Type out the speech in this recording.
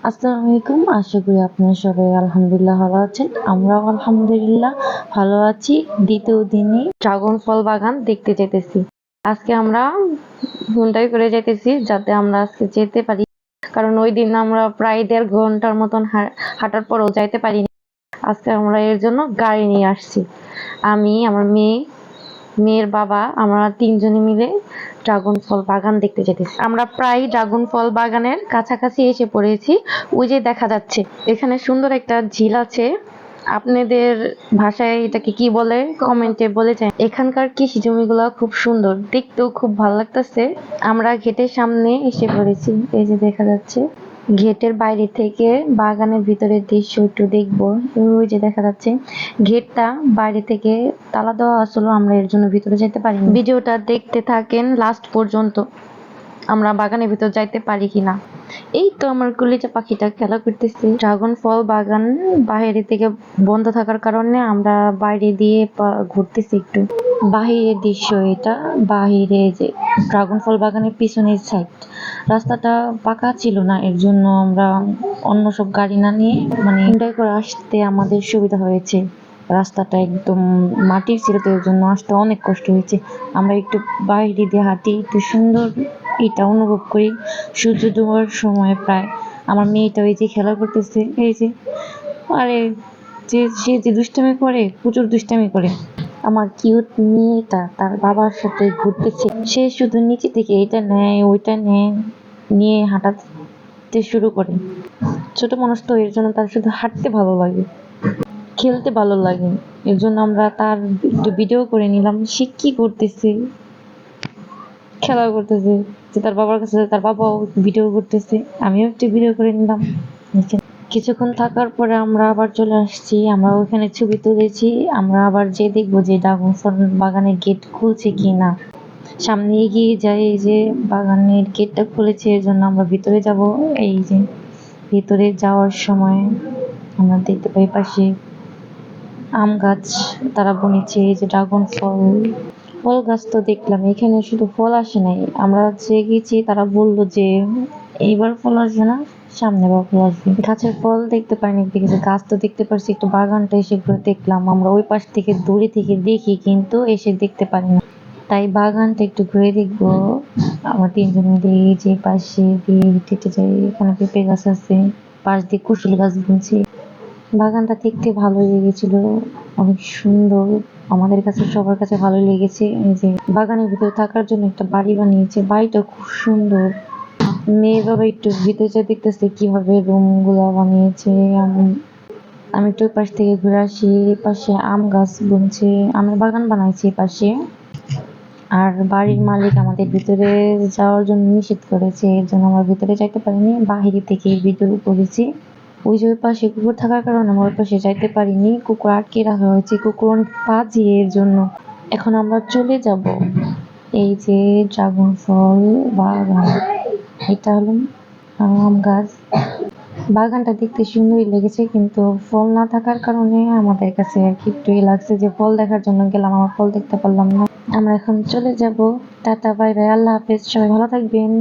আসসালামু আলাইকুম। আশা করি আপনারা সবাই আলহামদুলিল্লাহ ভালো আছেন। আমরাও আলহামদুলিল্লাহ ভালো আছি। দ্বিতীয় দিনে ড্রাগন ফল বাগান দেখতে যেতেছি। আজকে আমরা হুন্ডাই করে যেতেছি যাতে আমরা আজকে যেতে পারি, কারণ ওই দিন আমরা প্রায় 1.5 ঘন্টার মতন হাঁটার পরেও যাইতে পারিনি। আজকে আমরা এর জন্য গাড়ি নিয়ে আসছি। আমি, আমার মেয়ের বাবা, আমরা 3 জনে মিলে ড্রাগন ফল বাগান দেখতে যেতেছি। আমরা প্রায় ড্রাগন ফল বাগানের কাছাকাছি এসে পড়েছি। ওই যে দেখা যাচ্ছে এখানে সুন্দর একটা ঝিল আছে। আপনাদের ভাষায় এটাকে কি বলে কমেন্টে বলে যায়। এখানকার কৃষি জমিগুলো খুব সুন্দর, দেখতেও খুব ভালো লাগতেছে। আমরা গেটের সামনে এসে পড়েছি। এই যে দেখা যাচ্ছে গেটের বাইরে থেকে বাগানের ভিতরের দৃশ্য একটু দেখবো। ওই যে দেখা যাচ্ছে গেটটা বাইরে থেকে তালা দেওয়া আসলে, আমরা এর জন্য ভিতরে যেতে পারি। ভিডিওটা দেখতে থাকেন লাস্ট পর্যন্ত, আমরা বাগানের ভিতর যাইতে পারি কিনা। এই তো আমার কলিজা পাখিটা খেলা করতেছে। ড্রাগন ফল বাগান বাইরে থেকে বন্ধ থাকার কারণে আমরা বাইরে দিয়ে ঘুরতেছি একটু। বাহিরের দৃশ্য এটা। বাহিরে যে ড্রাগন ফল বাগানের পিছনের সাইড, রাস্তাটা পাকা ছিল না, এর জন্য আমরা অন্য সব গাড়ি না নিয়ে হুন্ডাই করে আসতে আমাদের সুবিধা হয়েছে। রাস্তাটা একদম মাটির ছিল, তো এর জন্য আসতে অনেক কষ্ট হয়েছে। আমরা একটু বাইরে দিয়ে হাঁটি, একটু সুন্দর এটা অনুভব করি সূর্য ডোবার সময়। প্রায় আমার মেয়েটা ওই যে খেলা করতেছে, এই যে আরে সে যে দুষ্টামি করে, প্রচুর দুষ্টামি করে। আমার কিউট মেয়েটা তার বাবার সাথে ঘুরতেছে। সে শুধু নিচে থেকে এটা নেয় ওইটা নেয়, নিয়ে হাঁটাতে শুরু করে। ছোট মানুষ তো, এর জন্য তার শুধু হাঁটতে ভালো লাগে, খেলতে ভালো লাগে। এর জন্য আমরা তার একটু ভিডিও করে নিলাম। সে কি করতেছে, খেলা করতেছে, যে তার বাবার কাছে, তার বাবাও ভিডিও করতেছে, আমিও একটু ভিডিও করে নিলাম। কিছুক্ষণ থাকার পরে আমরা আবার চলে আসছি। আমরা ওখানে ছবি তুলেছি। আমরা আবার যে দেখবো যে ড্রাগন ফল বাগানের গেট খুলছে কিনা। সামনে এগিয়ে যাই, এই যে বাগানের গেটটা খুলেছে, এর জন্য আমরা ভিতরে যাব। এই যে ভিতরে যাওয়ার সময় আমরা দেখতে পাই পাশে আম গাছ তারা বুনেছে। এই যে ড্রাগন ফল গাছ তো দেখলাম, এখানে শুধু ফল আসে নাই। আমরা যে গেছি তারা বললো যে এইবার ফল আসবে না, সামনে বার ফল আসবে। গাছের ফল দেখতে পাইনি, দেখেছি গাছ তো দেখতে পারছি। একটু বাগানটা এসে ঘুরে দেখলাম। আমরা ওই পাশ থেকে দূরে থেকে দেখি, কিন্তু এসে দেখতে পারি না, তাই বাগানটা একটু ঘুরে দেখবো। আমরা 3 জন মিলে এই যে পাশে দিয়ে হেঁটে যাই। এখানে পেঁপে গাছ আছে, পাশ দিয়ে কুশল গাছ বুনছি। বাগানটা দেখতে ভালোই লেগেছিল, অনেক সুন্দর। আমাদের কাছে, সবার কাছে ভালো লেগেছে। এই যে বাগানের ভিতরে থাকার জন্য একটা বাড়ি বানিয়েছে, বাড়িটা খুব সুন্দর। মেয়ে বাবা একটু ভিতরে যা দেখতেছে কিভাবে রুম গুলা বানিয়েছে। আমি একটু পাশ থেকে ঘুরে আসি। পাশে আম গাছ বুনছে, আমের বাগান বানাইছে পাশে। আর বাড়ির মালিক আমাদের ভিতরে যাওয়ার জন্য নিষেধ করেছে, এর জন্য আমরা ভিতরে যাইতে পারিনি, বাহিরে থেকে ভিতরে করেছি। ওই যে ওই পাশে কুকুর থাকার কারণে আমরা ওই পাশে যাইতে পারিনি, কুকুর আটকে রাখা হয়েছে। কুকুর অনেক পাজি, এর জন্য। এখন আমরা চলে যাব এই যে ড্রাগন ফল বাগান। এটা হলো আম গাছ। বাগানটা দেখতে সুন্দরই লেগেছে, কিন্তু ফল না থাকার কারণে আমাদের কাছে আর কি একটু লাগছে যে ফল দেখার জন্য গেলাম, আমার ফল দেখতে পারলাম না। আমরা এখন চলে যাব। টাটা, বাই বাই, আল্লাহ হাফেজ, সবাই ভালো থাকবেন।